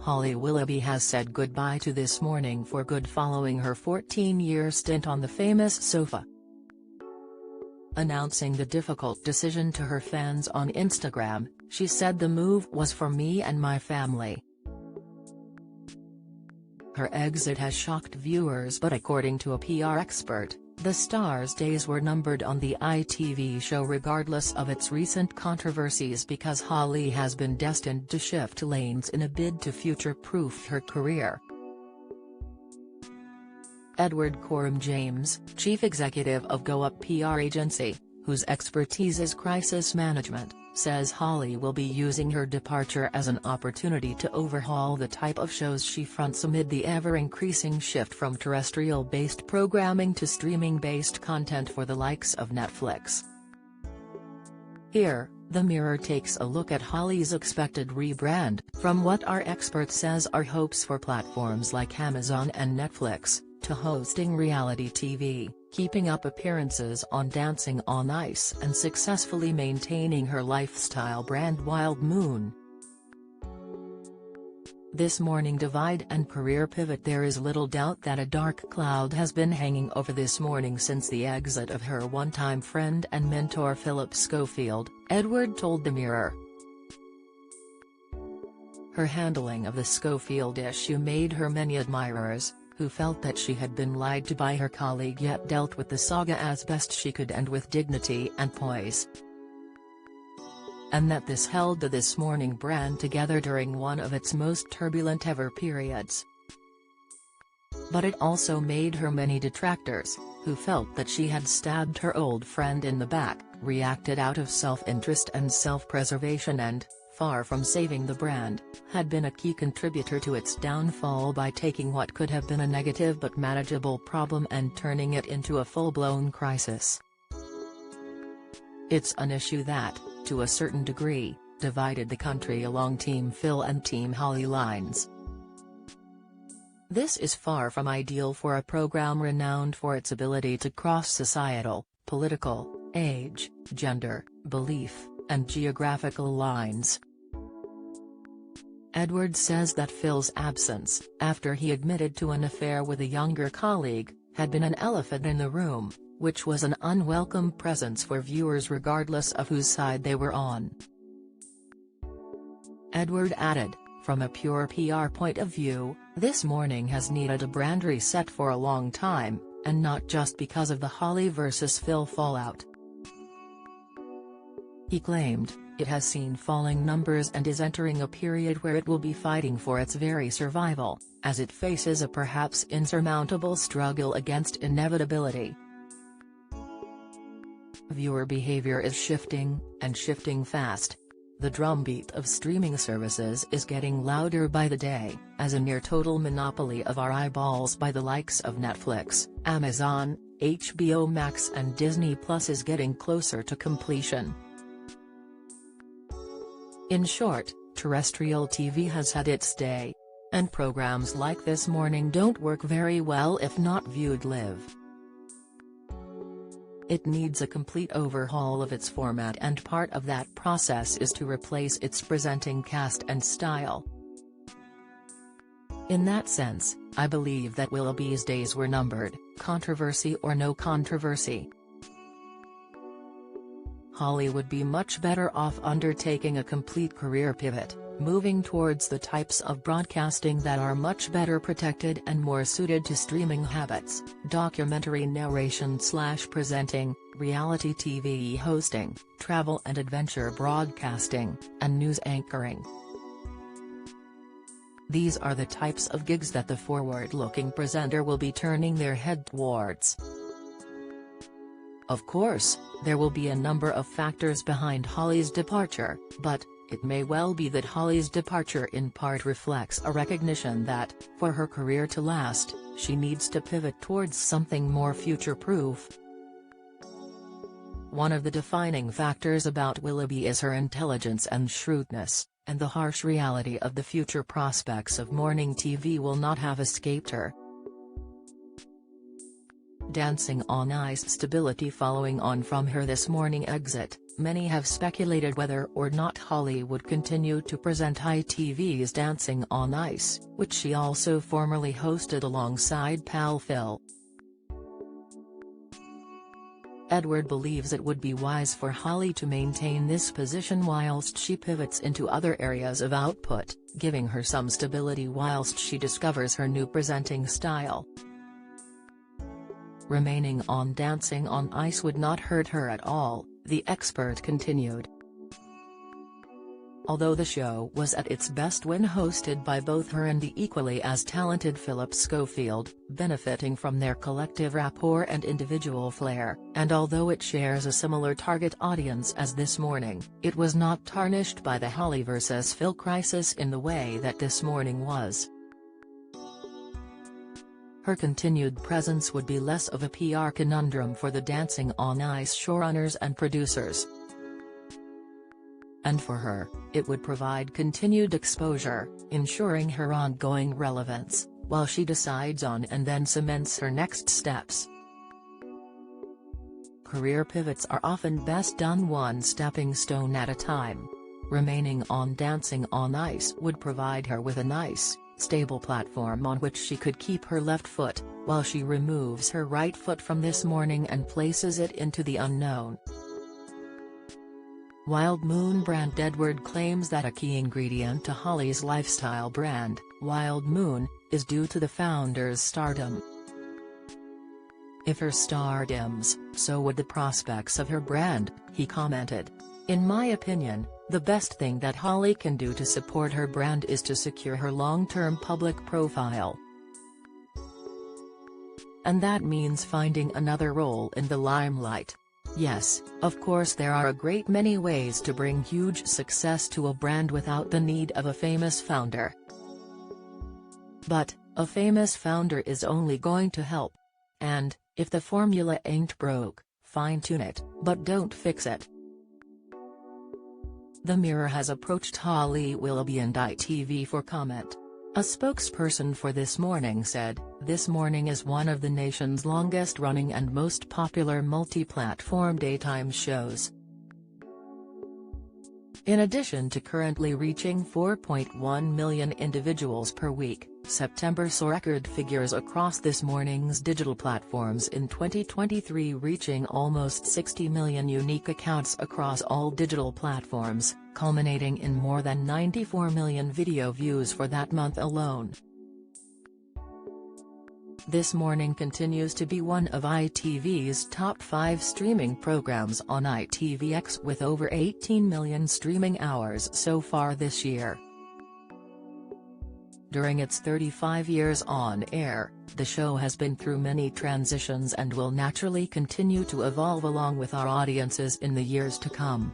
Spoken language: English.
Holly Willoughby has said goodbye to This Morning for good following her 14-year stint on the famous sofa. Announcing the difficult decision to her fans on Instagram, she said, "The move was for me and my family." Her exit has shocked viewers, but according to a PR expert, the star's days were numbered on the ITV show regardless of its recent controversies, because Holly has been destined to shift lanes in a bid to future-proof her career. Edward Coram James, chief executive of Go Up PR agency, whose expertise is crisis management, says Holly will be using her departure as an opportunity to overhaul the type of shows she fronts amid the ever-increasing shift from terrestrial-based programming to streaming-based content for the likes of Netflix. Here, The Mirror takes a look at Holly's expected rebrand. From what our expert says are hopes for platforms like Amazon and Netflix, to hosting reality TV, keeping up appearances on Dancing on Ice and successfully maintaining her lifestyle brand Wild Moon. This Morning divide and career pivot. There is little doubt that a dark cloud has been hanging over This Morning since the exit of her one-time friend and mentor Philip Schofield, Edward told The Mirror. Her handling of the Schofield issue made her many admirers, who felt that she had been lied to by her colleague, yet dealt with the saga as best she could and with dignity and poise. And that this held the This Morning brand together during one of its most turbulent ever periods. But it also made her many detractors, who felt that she had stabbed her old friend in the back, reacted out of self-interest and self-preservation and, far from saving the brand, had been a key contributor to its downfall by taking what could have been a negative but manageable problem and turning it into a full-blown crisis. It's an issue that, to a certain degree, divided the country along Team Phil and Team Holly lines. This is far from ideal for a program renowned for its ability to cross societal, political, age, gender, belief, and geographical lines. Edward says that Phil's absence, after he admitted to an affair with a younger colleague, had been an elephant in the room, which was an unwelcome presence for viewers regardless of whose side they were on. Edward added, "From a pure PR point of view, This Morning has needed a brand reset for a long time, and not just because of the Holly versus Phil fallout." He claimed, "It has seen falling numbers and is entering a period where it will be fighting for its very survival, as it faces a perhaps insurmountable struggle against inevitability." Viewer behavior is shifting, and shifting fast. The drumbeat of streaming services is getting louder by the day, as a near-total monopoly of our eyeballs by the likes of Netflix, Amazon, HBO Max and Disney Plus is getting closer to completion. In short, terrestrial TV has had its day. And programs like This Morning don't work very well if not viewed live. It needs a complete overhaul of its format, and part of that process is to replace its presenting cast and style. In that sense, I believe that Willoughby's days were numbered, controversy or no controversy. Holly would be much better off undertaking a complete career pivot, moving towards the types of broadcasting that are much better protected and more suited to streaming habits: documentary narration/presenting, reality TV hosting, travel and adventure broadcasting, and news anchoring. These are the types of gigs that the forward-looking presenter will be turning their head towards. Of course, there will be a number of factors behind Holly's departure, but it may well be that Holly's departure in part reflects a recognition that, for her career to last, she needs to pivot towards something more future-proof. One of the defining factors about Willoughby is her intelligence and shrewdness, and the harsh reality of the future prospects of morning TV will not have escaped her. Dancing on Ice stability following on from her This Morning exit, many have speculated whether or not Holly would continue to present ITV's Dancing on Ice, which she also formerly hosted alongside pal Phil. Edward believes it would be wise for Holly to maintain this position whilst she pivots into other areas of output, giving her some stability whilst she discovers her new presenting style. Remaining on Dancing on Ice would not hurt her at all, the expert continued. Although the show was at its best when hosted by both her and the equally as talented Philip Schofield, benefiting from their collective rapport and individual flair, and although it shares a similar target audience as This Morning, it was not tarnished by the Holly vs. Phil crisis in the way that This Morning was. Her continued presence would be less of a PR conundrum for the Dancing on Ice showrunners and producers. And for her, it would provide continued exposure, ensuring her ongoing relevance, while she decides on and then cements her next steps. Career pivots are often best done one stepping stone at a time. Remaining on Dancing on Ice would provide her with a nice, stable platform on which she could keep her left foot, while she removes her right foot from This Morning and places it into the unknown. Wild Moon brand Edward claims that a key ingredient to Holly's lifestyle brand, Wild Moon, is due to the founder's stardom. If her star dims, so would the prospects of her brand, he commented. In my opinion, the best thing that Holly can do to support her brand is to secure her long-term public profile. And that means finding another role in the limelight. Yes, of course there are a great many ways to bring huge success to a brand without the need of a famous founder. But, a famous founder is only going to help. And, if the formula ain't broke, fine-tune it, but don't fix it. The Mirror has approached Holly Willoughby and ITV for comment. A spokesperson for This Morning said, "This Morning is one of the nation's longest-running and most popular multi-platform daytime shows. In addition to currently reaching 4.1 million individuals per week, September saw record figures across This Morning's digital platforms in 2023, reaching almost 60 million unique accounts across all digital platforms, culminating in more than 94 million video views for that month alone. This Morning continues to be one of ITV's top 5 streaming programs on ITVX with over 18 million streaming hours so far this year. During its 35 years on air, the show has been through many transitions and will naturally continue to evolve along with our audiences in the years to come.